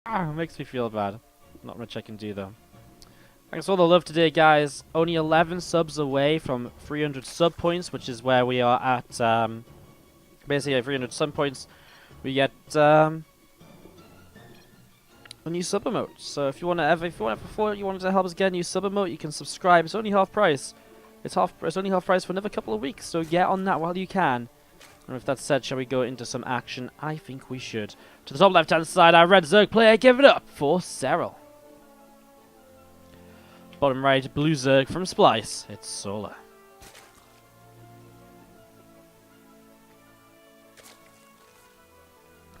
Makes me feel bad. Not much I can do though. Thanks for all the love today, guys. Only 11 subs away from 300 sub points, which is where we are at. Basically, at 300 sub points, we get a new sub emote. So if you want to help us get a new sub emote, you can subscribe. It's only half price. It's only half price for another couple of weeks. So get on that while you can. And with that said, shall we go into some action? I think we should. To the top left-hand side, our red Zerg player. Give it up for Serral. Bottom right, blue Zerg from Splice. It's Solar.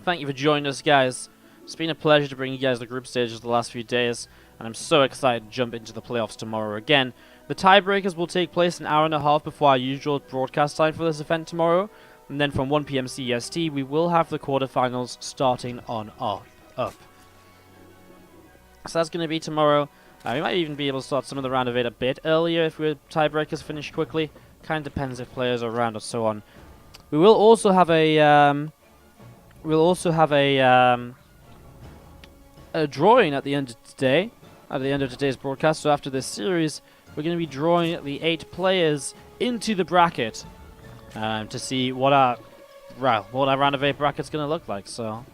Thank you for joining us, guys. It's been a pleasure to bring you guys the group stages the last few days, and I'm so excited to jump into the playoffs tomorrow again. The tiebreakers will take place an hour and a half before our usual broadcast time for this event tomorrow, and then from 1 PM CST, we will have the quarterfinals starting on up. So that's going to be tomorrow. We might even be able to start some of the round of 8 a bit earlier if our tiebreakers finish quickly. Kind of depends if players are around or so on. We will also have a a drawing at the end of today, at the end of today's broadcast. So after this series, we're going to be drawing the 8 players into the bracket to see what our round of 8 bracket's going to look like. So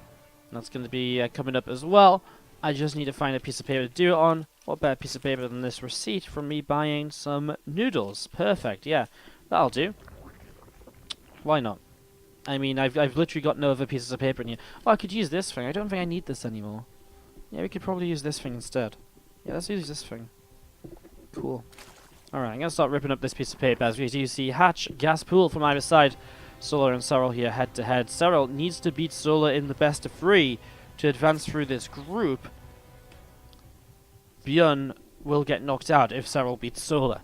that's going to be coming up as well. I just need to find a piece of paper to do it on. What better piece of paper than this receipt from me buying some noodles? Perfect, yeah, that'll do. Why not? I mean, I've literally got no other pieces of paper in here. Oh, I could use this thing. I don't think I need this anymore. Yeah, we could probably use this thing instead. Yeah, let's use this thing. Cool. Alright, I'm going to start ripping up this piece of paper. As we do see, Hatch, Gas Pool from either side. Solar and Serral here head to head. Serral needs to beat Solar in the best of 3 to advance through this group. Bjorn will get knocked out if Serral beats Solar.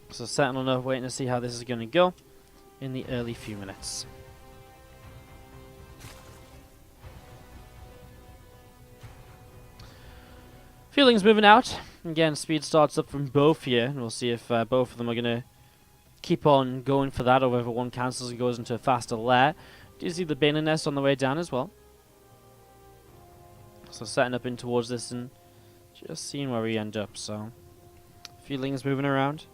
So setting enough, waiting to see how this is going to go in the early few minutes. Feelings moving out. Again, speed starts up from both here, and we'll see if both of them are going to keep on going for that, or whether one cancels and goes into a faster lair. Do you see the Bane Nest on the way down as well? So setting up in towards this and just seeing where we end up. So feelings moving around.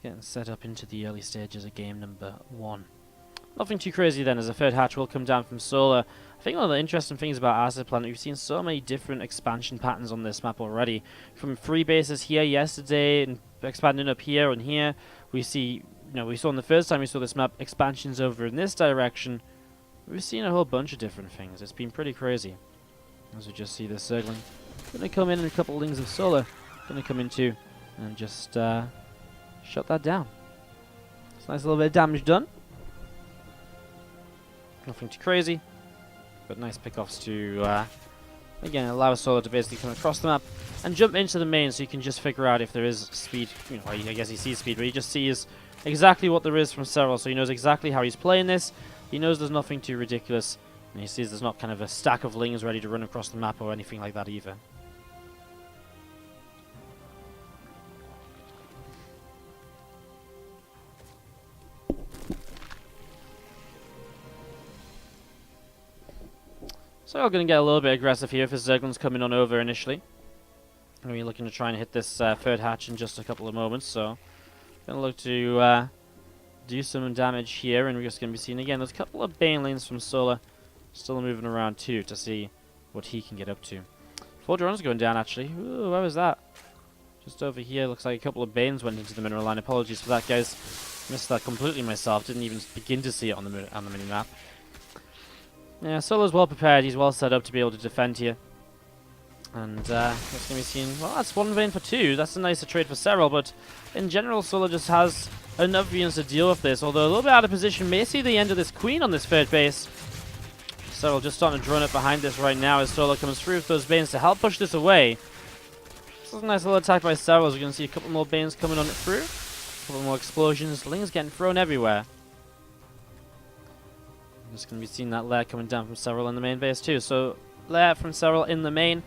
Getting set up into the early stages of game number 1. Nothing too crazy then, as a third hatch will come down from Solar. I think one of the interesting things about Acid Planet, we've seen so many different expansion patterns on this map already. From 3 bases here yesterday, and expanding up here and here. We see, we saw in the first time we saw this map, expansions over in this direction. We've seen a whole bunch of different things. It's been pretty crazy. As we just see this circling. Gonna come in and a couple of Lings of Solar. Gonna come in too, and just shut that down. It's a nice little bit of damage done. Nothing too crazy, but nice pickoffs to, again, allow Solar to basically come across the map and jump into the main, so you can just figure out if there is speed. I guess he sees speed, but he just sees exactly what there is from Serral, so he knows exactly how he's playing this. He knows there's nothing too ridiculous, and he sees there's not kind of a stack of Lings ready to run across the map or anything like that either. So we're going to get a little bit aggressive here if his Zergling's coming on over initially. And we're looking to try and hit this third hatch in just a couple of moments, so going to look to do some damage here, and we're just going to be seeing again, there's a couple of Bane lanes from Solar still moving around too to see what he can get up to. 4 drones going down actually. Ooh, where was that? Just over here, looks like a couple of Banes went into the mineral line. Apologies for that, guys. Missed that completely myself. Didn't even begin to see it on the mini map. Yeah, Solar's well prepared. He's well set up to be able to defend here. And that's going to be seen. Well, that's 1 vein for 2. That's a nicer trade for Serral, but in general, Solar just has enough units to deal with this. Although a little bit out of position. May see the end of this Queen on this third base. Serral just starting to drone up behind this right now as Solar comes through with those Banes to help push this away. This is a nice little attack by Serral. We're going to see a couple more Banes coming on it through. A couple more explosions. Lings getting thrown everywhere. Just going to be seeing that lair coming down from Serral in the main base too. So, lair from Serral in the main.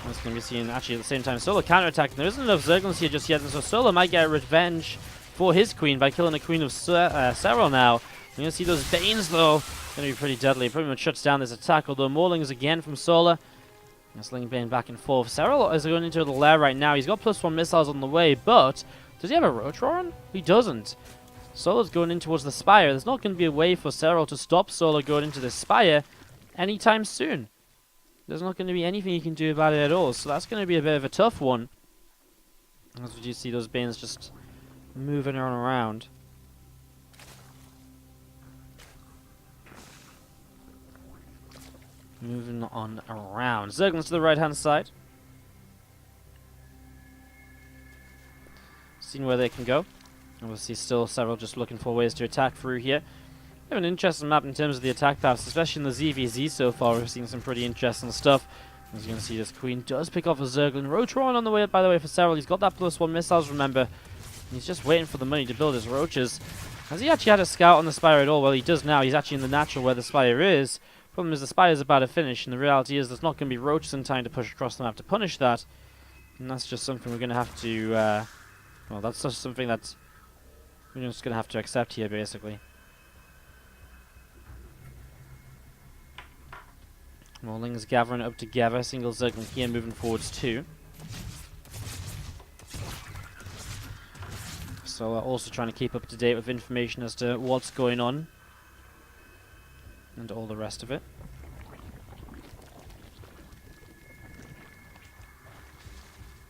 I'm just going to be seeing, actually, at the same time, Solar counterattacking. There isn't enough Zerglings here just yet, and so Solar might get revenge for his Queen by killing the Queen of Serral now. You're going to see those Banes, though. Going to be pretty deadly. Pretty much shuts down this attack, although Maulings again from Solar. Sling Bane back and forth. Serral is going into the lair right now. He's got +1 missiles on the way, but does he have a Roach on? He doesn't. Solar's going in towards the Spire. There's not going to be a way for Serral to stop Solar going into the Spire anytime soon. There's not going to be anything you can do about it at all, so that's going to be a bit of a tough one. As you see those Banes just moving on around. Moving on around. Zerglings to the right-hand side. Seeing where they can go. Obviously still Serral just looking for ways to attack through here. We have an interesting map in terms of the attack paths, especially in the ZvZ so far. We've seen some pretty interesting stuff. As you're going to see, this Queen does pick off a Zerglin. Roachron on the way, by the way, for Serral. He's got that +1 missiles, remember. He's just waiting for the money to build his Roaches. Has he actually had a scout on the Spire at all? Well, he does now. He's actually in the natural where the Spire is. Problem is the Spire's about to finish, and the reality is there's not going to be Roaches in time to push across the map to punish that. And that's just something we're going to have to... well, that's just something that we're just going to have to accept here, basically. Maulings gathering up together. Single Zerglin here moving forwards too. So also trying to keep up to date with information as to what's going on. And all the rest of it.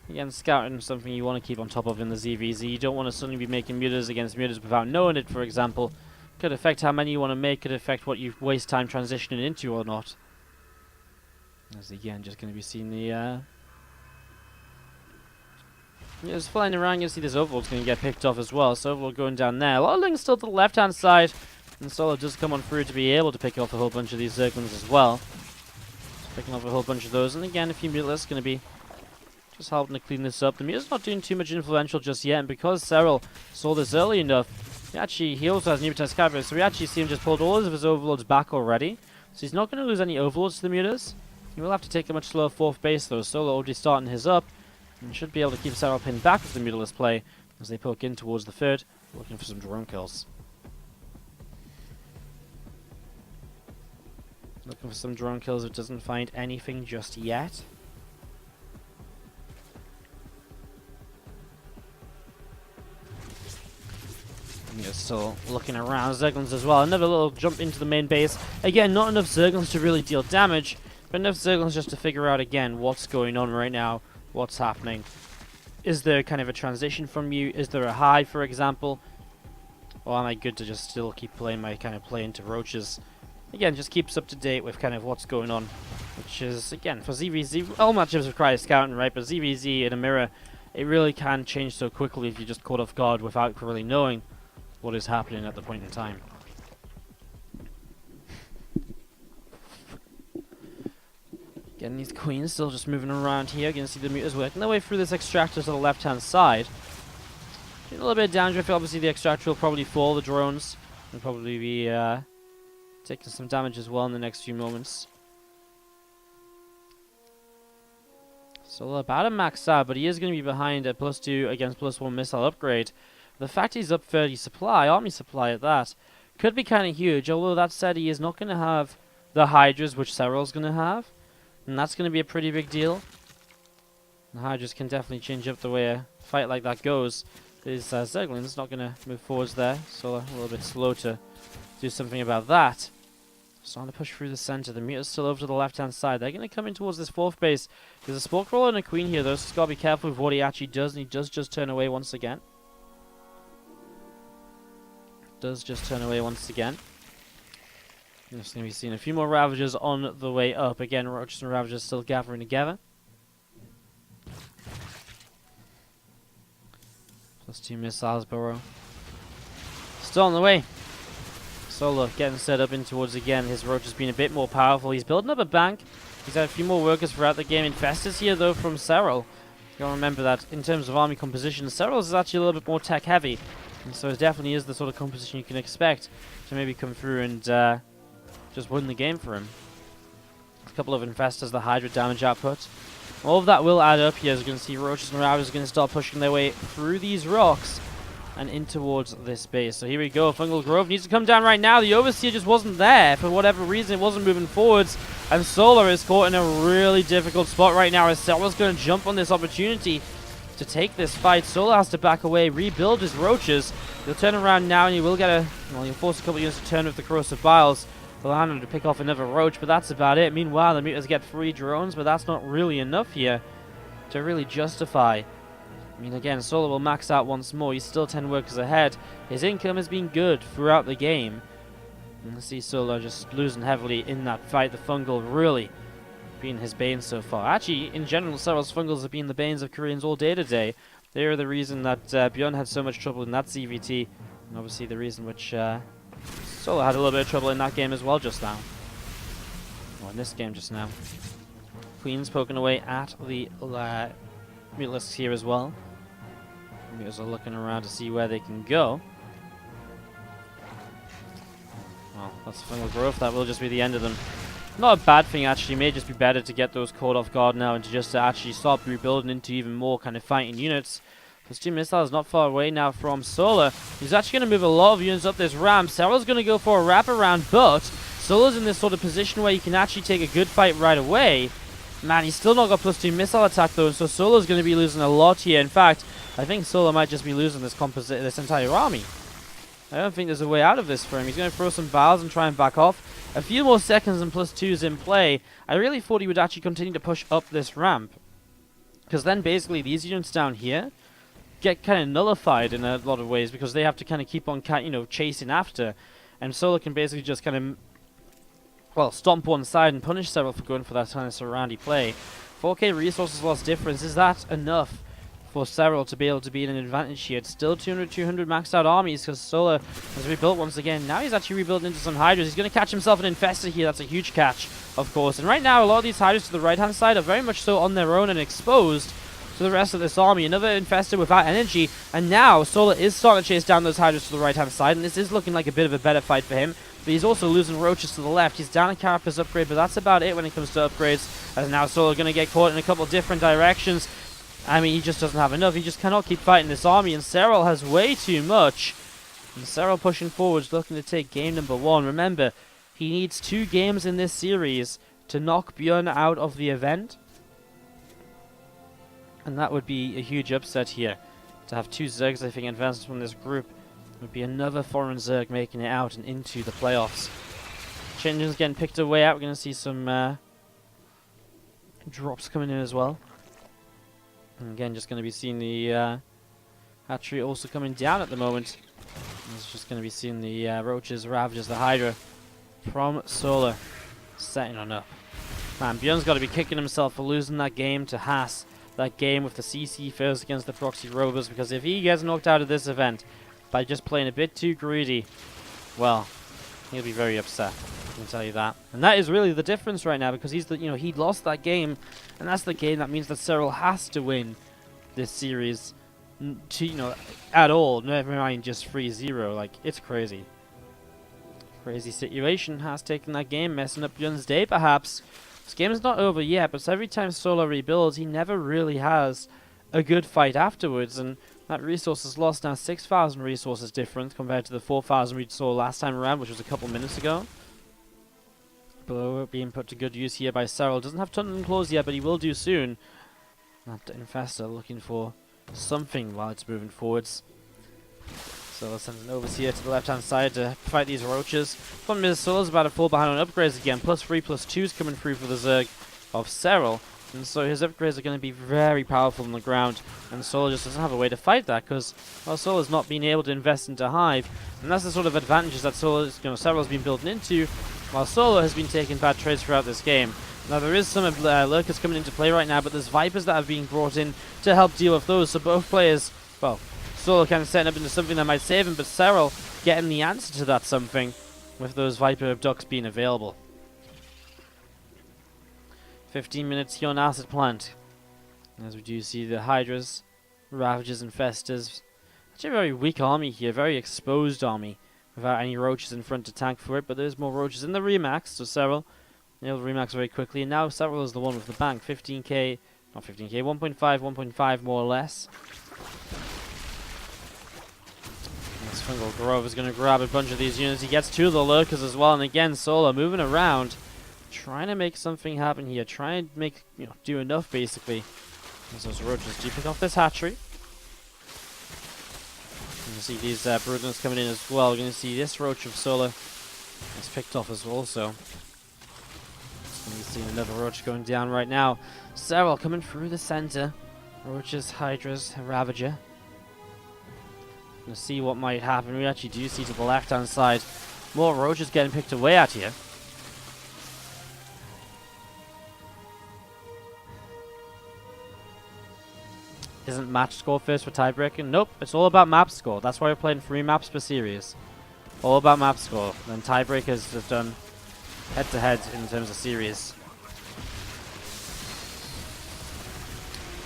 Again, scouting is something you want to keep on top of in the ZvZ. You don't want to suddenly be making mutas against mutas without knowing it, for example. Could affect how many you want to make, could affect what you waste time transitioning into or not. As again, just going to be seeing the... just flying around, you'll see this Overlord's going to get picked off as well. So Overlord going down there. A lot of links still to the left-hand side. And Solar does come on through to be able to pick off a whole bunch of these Zerglings as well. Just picking off a whole bunch of those. And again, a few mutalists going to be just helping to clean this up. The muta's not doing too much influential just yet. And because Serral saw this early enough, he also has Mutas Cavalry. So we actually see him just pulled all of his Overlords back already. So he's not going to lose any Overlords to the mutas. He will have to take a much slower 4th base though. Solar already starting his up. And should be able to keep Serral pinned back with the mutalist play as they poke in towards the 3rd. Looking for some drone kills. Looking for some drone kills, it doesn't find anything just yet. And you're still looking around. Zerglings as well. Another little jump into the main base. Again, not enough Zerglings to really deal damage, but enough Zerglings just to figure out again what's going on right now, what's happening. Is there kind of a transition from you? Is there a high, for example? Or am I good to just still keep playing my kind of play into Roaches? Again, just keeps up to date with kind of what's going on, which is, again, for ZvZ, all matchups require scouting, right? But ZvZ in a mirror, it really can change so quickly if you're just caught off guard without really knowing what is happening at the point in time. Again, these Queens still just moving around here. You can see the mutas working their way through this extractor to the left-hand side. A little bit of downdrift, obviously the extractor will probably fall, the drones will probably be... taking some damage as well in the next few moments. So about to max out, but he is going to be behind at +2 against +1 missile upgrade. The fact he's up 30 supply, army supply at that, could be kind of huge. Although that said, he is not going to have the Hydras, which Serral's going to have. And that's going to be a pretty big deal. The Hydras can definitely change up the way a fight like that goes. His Zergling's not going to move forwards there, so a little bit slow to do something about that. Starting to push through the center. The muta's still over to the left-hand side. They're going to come in towards this 4th base. There's a Spore Crawler and a Queen here, though, so he's got to be careful with what he actually does, and he does just turn away once again. Just turn away once again. Just going to be seeing a few more Ravagers on the way up. Again, Roaches and Ravagers still gathering together. +2 missiles, Burrow. Still on the way. Solar getting set up in towards again. His Roach has been a bit more powerful. He's building up a bank. He's had a few more workers throughout the game. Infestors here, though, from Serral. You gotta remember that in terms of army composition, Serral's is actually a little bit more tech heavy. And so it definitely is the sort of composition you can expect to maybe come through and just win the game for him. A couple of Infestors, the Hydra damage output. All of that will add up here. As you can see, Roaches and Ravagers are going to start pushing their way through these rocks. and in towards this base. So here we go. Fungal Grove needs to come down right now. The Overseer just wasn't there. For whatever reason, it wasn't moving forwards. And Solar is caught in a really difficult spot right now as Serral's going to jump on this opportunity to take this fight. Solar has to back away, rebuild his roaches. He'll turn around now and he will get a... Well, he'll force a couple units to turn with the Corrosive Biles. Allow him to pick off another roach, but that's about it. Meanwhile, the Mutas get 3 drones, but that's not really enough here to really justify. I mean, again, Solar will max out once more. He's still 10 workers ahead. His income has been good throughout the game. And I see Solar just losing heavily in that fight. The Fungal really being his bane so far. Actually, in general, Serral's Fungals have been the banes of Koreans all day today. They are the reason that Bjorn had so much trouble in that ZvT. And obviously the reason which... Solar had a little bit of trouble in that game as well just now. Or in this game just now. Queen's poking away at the Mutalisks here as well. Mutas are looking around to see where they can go. Well, that's Fungal Growth. That will just be the end of them. Not a bad thing actually. May just be better to get those caught off guard now and to just actually start rebuilding into even more kind of fighting units. +2 missiles not far away now from Solar. He's actually going to move a lot of units up this ramp. Serral's going to go for a wraparound, but Solar's in this sort of position where he can actually take a good fight right away. Man, he's still not got +2 missile attack though, so Solar's going to be losing a lot here. In fact, I think Solar might just be losing this entire army. I don't think there's a way out of this for him. He's going to throw some vials and try and back off. A few more seconds and +2s in play. I really thought he would actually continue to push up this ramp, because then basically these units down here get kind of nullified in a lot of ways because they have to kind of keep on chasing after, and Solar can basically just kind of, well, stomp one side and punish Serral for going for that kind of surroundy play. 4k resources loss difference, is that enough for Serral to be able to be in an advantage here? It's still 200 maxed out armies because Solar has rebuilt once again. Now he's actually rebuilding into some Hydras. He's going to catch himself an Infestor here. That's a huge catch, of course. And right now, a lot of these Hydras to the right-hand side are very much so on their own and exposed to the rest of this army. Another Infestor without energy, and now Solar is starting to chase down those Hydras to the right-hand side, and this is looking like a bit of a better fight for him. But he's also losing Roaches to the left. He's down a Carapace upgrade, but that's about it when it comes to upgrades, as now Solar going to get caught in a couple different directions. I mean, he just doesn't have enough. He just cannot keep fighting this army, and Serral has way too much. And Serral pushing forwards, looking to take game number 1. Remember, he needs 2 games in this series to knock Bjorn out of the event. And that would be a huge upset here. To have 2 Zergs, I think, advanced from this group would be another foreign Zerg making it out and into the playoffs. Engines getting picked away out. We're going to see some drops coming in as well. And again, just going to be seeing the hatchery also coming down at the moment. It's just going to be seeing the Roaches, Ravages, the Hydra from Solar setting on up. Man, Bjorn's got to be kicking himself for losing that game to Haas. That game with the CC first against the Proxy Rovers, because if he gets knocked out of this event by just playing a bit too greedy, well, he'll be very upset, I can tell you that. And that is really the difference right now, because he's the, he lost that game, and that's the game that means that Serral has to win this series to, at all, never mind just 3-0. Like, it's crazy. Crazy situation. Has taken that game, messing up Bjorn's day perhaps. This game is not over yet, but every time Solar rebuilds, he never really has a good fight afterwards, and that resource is lost now. 6,000 resources different compared to the 4,000 we saw last time around, which was a couple minutes ago. Blow being put to good use here by Serral. Doesn't have Tundra Claws yet, but he will do soon. That Infestor looking for something while it's moving forwards. So let's send an Overseer to the left-hand side to fight these Roaches. Problem is, Solar's about to fall behind on upgrades again. +3, +2's coming through for the Zerg of Serral. And so his upgrades are going to be very powerful on the ground. And Solar just doesn't have a way to fight that, because, well, Solar's not being able to invest into Hive. And that's the sort of advantages that Serral's been building into, while Solar has been taking bad trades throughout this game. Now, there is some Lurkers coming into play right now, but there's Vipers that have been brought in to help deal with those. So both players, well, Solar kind of setting up into something that might save him, but Serral getting the answer to that something with those Viper Abducts being available. 15 minutes here on Acid Plant. As we do see the Hydras, Ravages, and Festers. Actually a very weak army here, very exposed army, without any Roaches in front to tank for it, but there's more Roaches in the Remax, so Serral nailed the Remax very quickly, and now Serral is the one with the bank. 15k, not 15k, 1.5, 1.5 more or less. Fungal Grove is going to grab a bunch of these units. He gets two of the lurkers as well, and again, Solar moving around, trying to make something happen here, trying to make, do enough basically. As those roaches do pick off this hatchery. You can see these broodlings coming in as well. We're going to see this roach of Solar is picked off as well, so we're seeing another roach going down right now. Serral coming through the center. Roaches, Hydras, Ravager. Gonna see what might happen. We actually do see to the left hand side more roaches getting picked away at here. Isn't match score first for tiebreaker? Nope, it's all about map score. That's why we're playing 3 maps per series. All about map score. Then tiebreakers are done head to head in terms of series.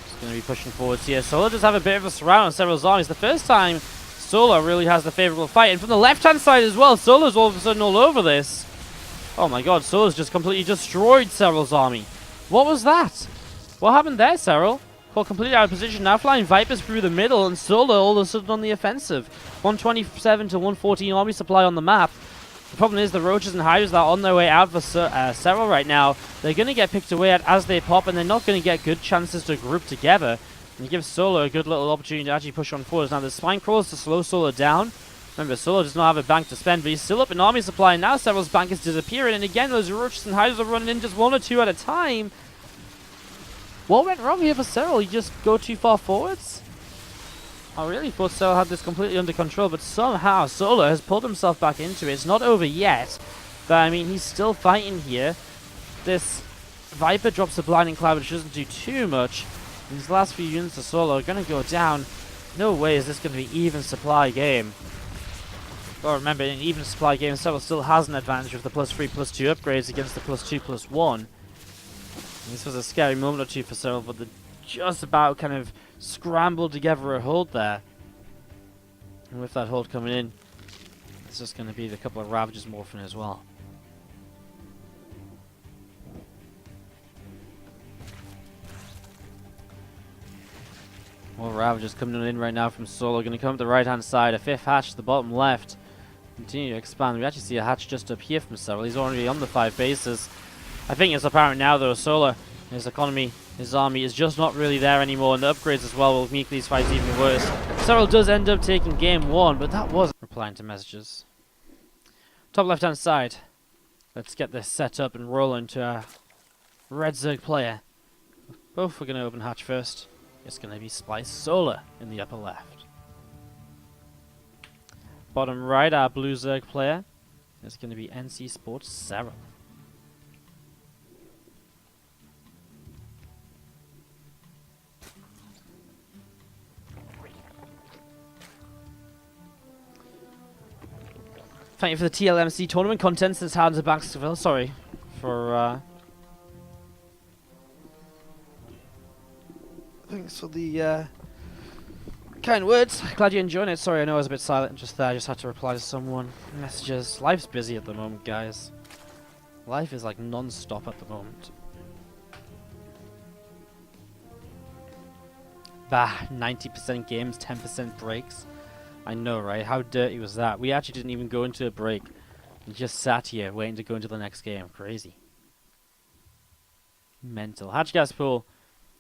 Just going to be pushing forwards here. Solar does have a bit of a surround on several zombies. The first time Solar really has the favorable fight. And from the left hand side as well, Solar's all of a sudden all over this. Oh my god, Solar's just completely destroyed Serral's army. What was that? What happened there, Serral? Caught completely out of position. Now flying Vipers through the middle, and Solar all of a sudden on the offensive. 127 to 114 army supply on the map. The problem is the Roaches and Hydras that are on their way out for Serral right now. They're going to get picked away at as they pop, and they're not going to get good chances to group together. And you give Solar a good little opportunity to actually push on forwards. Now the Spine Crawlers to slow Solar down. Remember, Solar does not have a bank to spend, but he's still up in army supply. And now Serral's bank is disappearing, and again those Roaches and Hydras are running in just 1 or 2 at a time. What went wrong here for Serral? He just go too far forwards? I really thought Serral had this completely under control, but somehow Solar has pulled himself back into it. It's not over yet, but I mean, he's still fighting here. This Viper drops a Blinding Cloud, which doesn't do too much. These last few units of Solar are going to go down. No way is this going to be even supply game. But remember, in even supply game, Serral still has an advantage with the +3/+2 upgrades against the +2/+1. This was a scary moment or two for Serral, but they just about kind of scrambled together a hold there. And with that hold coming in, it's just going to be the couple of Ravagers morphing as well. More Ravagers coming in right now from Solar. Going to come to the right hand side. A 5th hatch to the bottom left. Continue to expand. We actually see a hatch just up here from Serral. He's already on the 5 bases. I think it's apparent now though, Solar, his economy, his army is just not really there anymore, and the upgrades as well will make these fights even worse. Serral does end up taking game 1, but that was replying to messages. Top left hand side. Let's get this set up and rolling to our Red Zerg player. Both are going to open hatch first. It's going to be Splice Solar in the upper left. Bottom right, our Blue Zerg player is going to be NC Sports Serral. Thank you for the TLMC tournament contents that's hard to Baxterville. Sorry for thanks for the kind words. Glad you're enjoying it. Sorry, I know I was a bit silent just there. I just had to reply to someone. Messages. Life's busy at the moment, guys. Life is like non-stop at the moment. Bah, 90% games, 10% breaks. I know, right? How dirty was that? We actually didn't even go into a break. We just sat here waiting to go into the next game. Crazy. Mental. Hatch gas pool.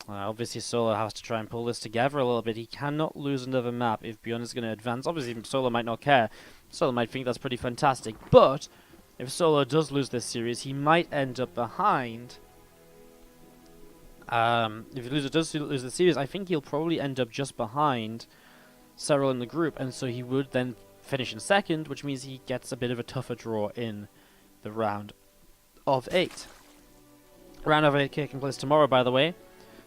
Obviously, Solar has to try and pull this together a little bit. He cannot lose another map if Beyond is going to advance. Obviously, Solar might not care. Solar might think that's pretty fantastic. But if Solar does lose this series, he might end up behind. If he does lose the series, I think he'll probably end up just behind Serral in the group, and so he would then finish in second, which means he gets a bit of a tougher draw in the round of 8. Round of 8 taking place tomorrow, by the way.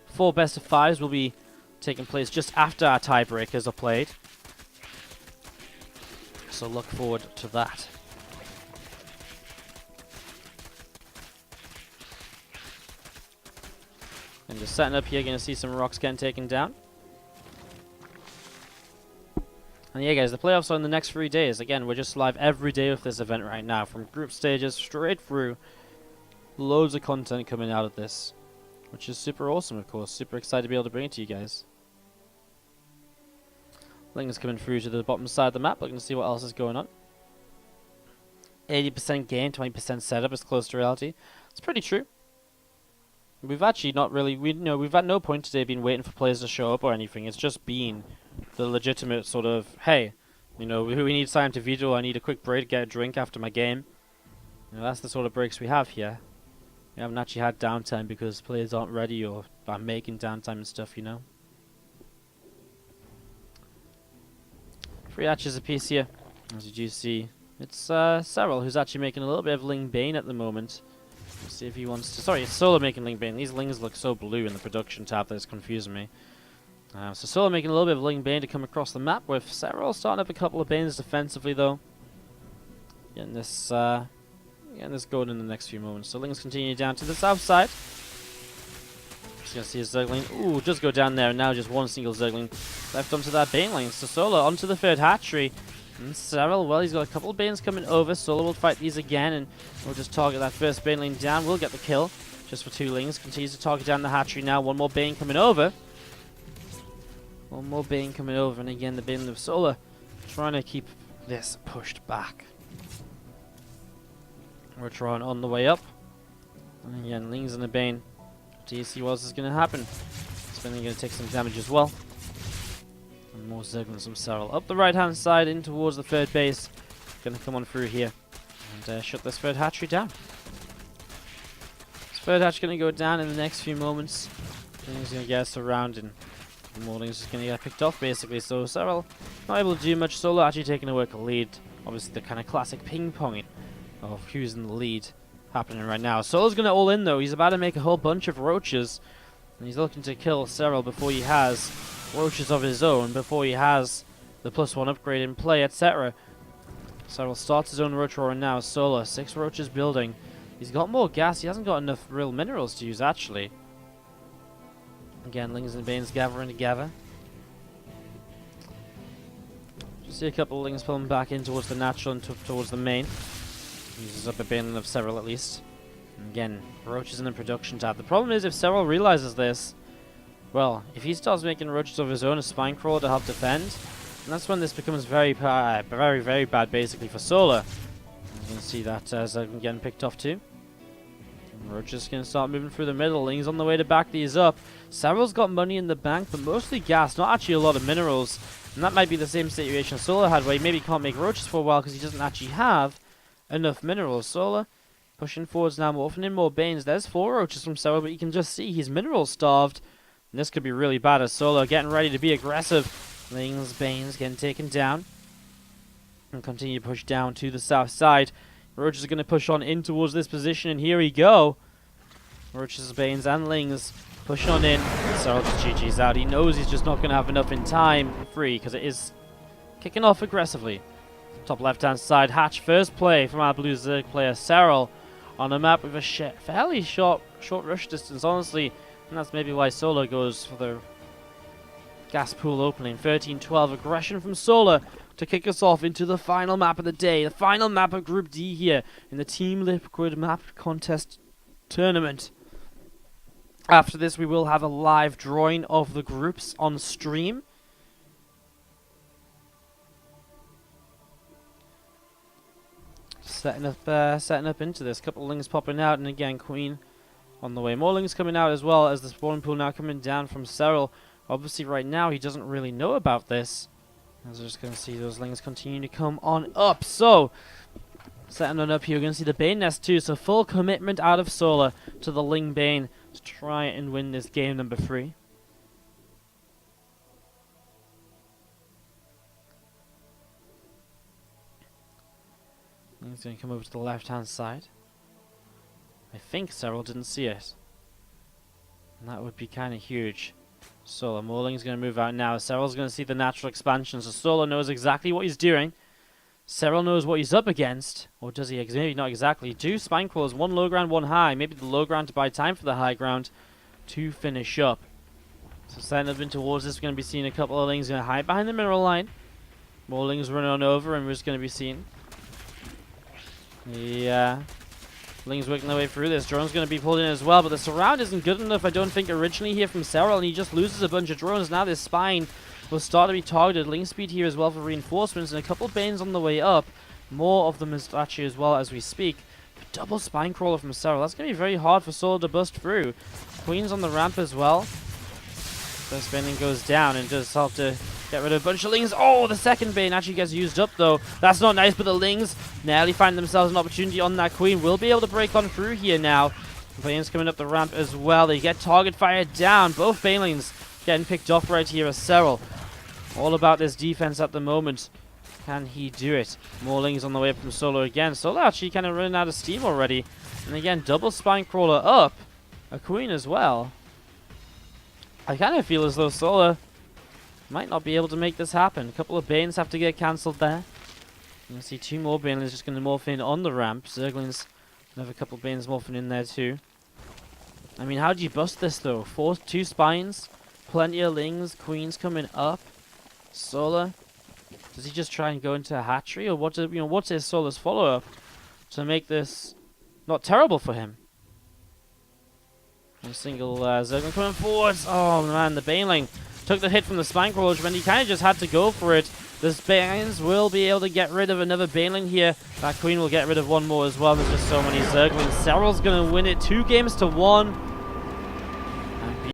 4 best of 5s will be taking place just after our tiebreakers are played, so look forward to that. And just setting up here, going to see some rocks getting taken down. And yeah, guys, the playoffs are in the next 3 days. Again, we're just live every day with this event right now, from group stages straight through. Loads of content coming out of this, which is super awesome, of course. Super excited to be able to bring it to you guys. Ling's coming through to the bottom side of the map, looking to see what else is going on. 80% gain, 20% setup is close to reality. It's pretty true. We've actually not really, we've at no point today been waiting for players to show up or anything. It's just been the legitimate sort of, hey, we need time to veto. I need a quick break, get a drink after my game. That's the sort of breaks we have here. We haven't actually had downtime because players aren't ready or are making downtime and stuff, 3 hatches apiece here, as you do see. It's Serral who's actually making a little bit of Ling Bane at the moment. Let's see if he wants to. Sorry, it's Solo making Ling Bane. These Lings look so blue in the production tab that it's confusing me. So Solo making a little bit of Ling Bane to come across the map, with Serral starting up a couple of Banes defensively though. Getting this going in the next few moments. So Ling's continue down to the south side. Just gonna see a Zergling. Ooh, just go down there, and now just one single Zergling left onto that Bane lane. So Solo onto the third hatchery. And Serral, well, he's got a couple of Banes coming over. Solo will fight these again, and we'll just target that first Bane lane down. We'll get the kill. Just for 2 Lings. Continues to target down the hatchery now. One more Bane coming over. One more Bane coming over, and again the Bane of Solo trying to keep this pushed back. We're trying on the way up. And again, Lings and the Bane. Do you see what else is going to happen? Spinning going to take some damage as well. And more Zerglings from Serral. Up the right hand side in towards the third base. Going to come on through here. And shut this third hatchery down. This third hatch going to go down in the next few moments. Lings going to get surrounded. And more Lings just going to get picked off basically. So Serral not able to do much. Solo actually taking a work lead. Obviously the kind of classic ping-ponging of who's in the lead happening right now. Solo's going to all in though. He's about to make a whole bunch of roaches. And he's looking to kill Serral before he has roaches of his own, before he has the +1 upgrade in play, etc. Serral starts his own roach roar now. Solo, 6 roaches building. He's got more gas. He hasn't got enough real minerals to use actually. Again, Lings and Banes gathering together. Just see a couple of Lings pulling back in towards the natural and towards the main. Uses up a Bane of Serral at least. And again, roaches in the production tab. The problem is if Serral realizes this, well, if he starts making roaches of his own, a spine crawler to help defend, and that's when this becomes very bad basically for Solo. You can see that as I'm getting picked off too. And roaches can start moving through the middle. Ling's on the way to back these up. Serral's got money in the bank, but mostly gas, not actually a lot of minerals. And that might be the same situation Solo had, where he maybe can't make roaches for a while because he doesn't actually have enough minerals. Solo pushing forwards now, morphing in more Banes. There's 4 roaches from Serral, but you can just see he's mineral starved. And this could be really bad as Solo getting ready to be aggressive. Lings, Banes getting taken down. And continue to push down to the south side. Roaches are going to push on in towards this position, and here we go. Roaches, Banes, and Lings push on in. Serral just GG's out. He knows he's just not going to have enough in time. Free, because it is kicking off aggressively. Top left-hand side, hatch first play from our blue Zerg player Serral on a map with a fairly short rush distance, honestly. And that's maybe why Solo goes for the gas pool opening. 13-12 aggression from Solo to kick us off into the final map of the day. The final map of Group D here in the Team Liquid map contest tournament. After this, we will have a live drawing of the groups on stream. Setting up into this. Couple of Lings popping out, and again, Queen on the way. More Lings coming out as well as the spawn pool now coming down from Serral. Obviously, right now, he doesn't really know about this. As we're just going to see those Lings continue to come on up. So, setting on up here, we're going to see the Bane nest too. So, full commitment out of Solo to the Ling Bane to try and win this game number 3. He's going to come over to the left-hand side. I think Serral didn't see it. And that would be kind of huge. Solo, Morling's going to move out now. Serral's going to see the natural expansion, so Solo knows exactly what he's doing. Serral knows what he's up against. Or does he? Maybe not exactly. 2 spine crawlers, 1 low ground, 1 high. Maybe the low ground to buy time for the high ground to finish up. So setting up in towards this, we're going to be seeing a couple of Lings going to hide behind the mineral line. Morling's running on over, and we're just going to be seeing. Yeah. Ling's working their way through this. Drone's going to be pulled in as well, but the surround isn't good enough, I don't think, originally here from Serral, and he just loses a bunch of drones. Now this spine will start to be targeted. Link speed here as well for reinforcements, and a couple of Banes on the way up. More of them is actually as well as we speak. But double Spine Crawler from Serral. That's going to be very hard for Solar to bust through. Queen's on the ramp as well. First Baneling goes down and does help to get rid of a bunch of Lings. Oh, the second Bane actually gets used up though. That's not nice, but the Lings nearly find themselves an opportunity on that Queen. Will be able to break on through here now. Bane's coming up the ramp as well. They get target fired down. Both Banelings getting picked off right here as Serral. All about this defense at the moment. Can he do it? More Lings on the way up from Solo again. Solo actually kind of running out of steam already. And again, double Spine Crawler up. A Queen as well. I kind of feel as though Solar might not be able to make this happen. A couple of Banes have to get cancelled there. You see two more Banelings just going to morph in on the ramp. Zerglings have a couple of Banes morphing in there too. I mean, how do you bust this though? Two Spines, plenty of Lings, Queens coming up. Solar, does he just try and go into a hatchery, or what's his Solar's follow-up to make this not terrible for him? A single Zergling coming forwards. Oh man, the Baneling took the hit from the Spine Crawler, and he kind of just had to go for it. The Banes will be able to get rid of another Baneling here. That Queen will get rid of one more as well. There's just so many Zerglings. Serral's going to win it 2 games to 1.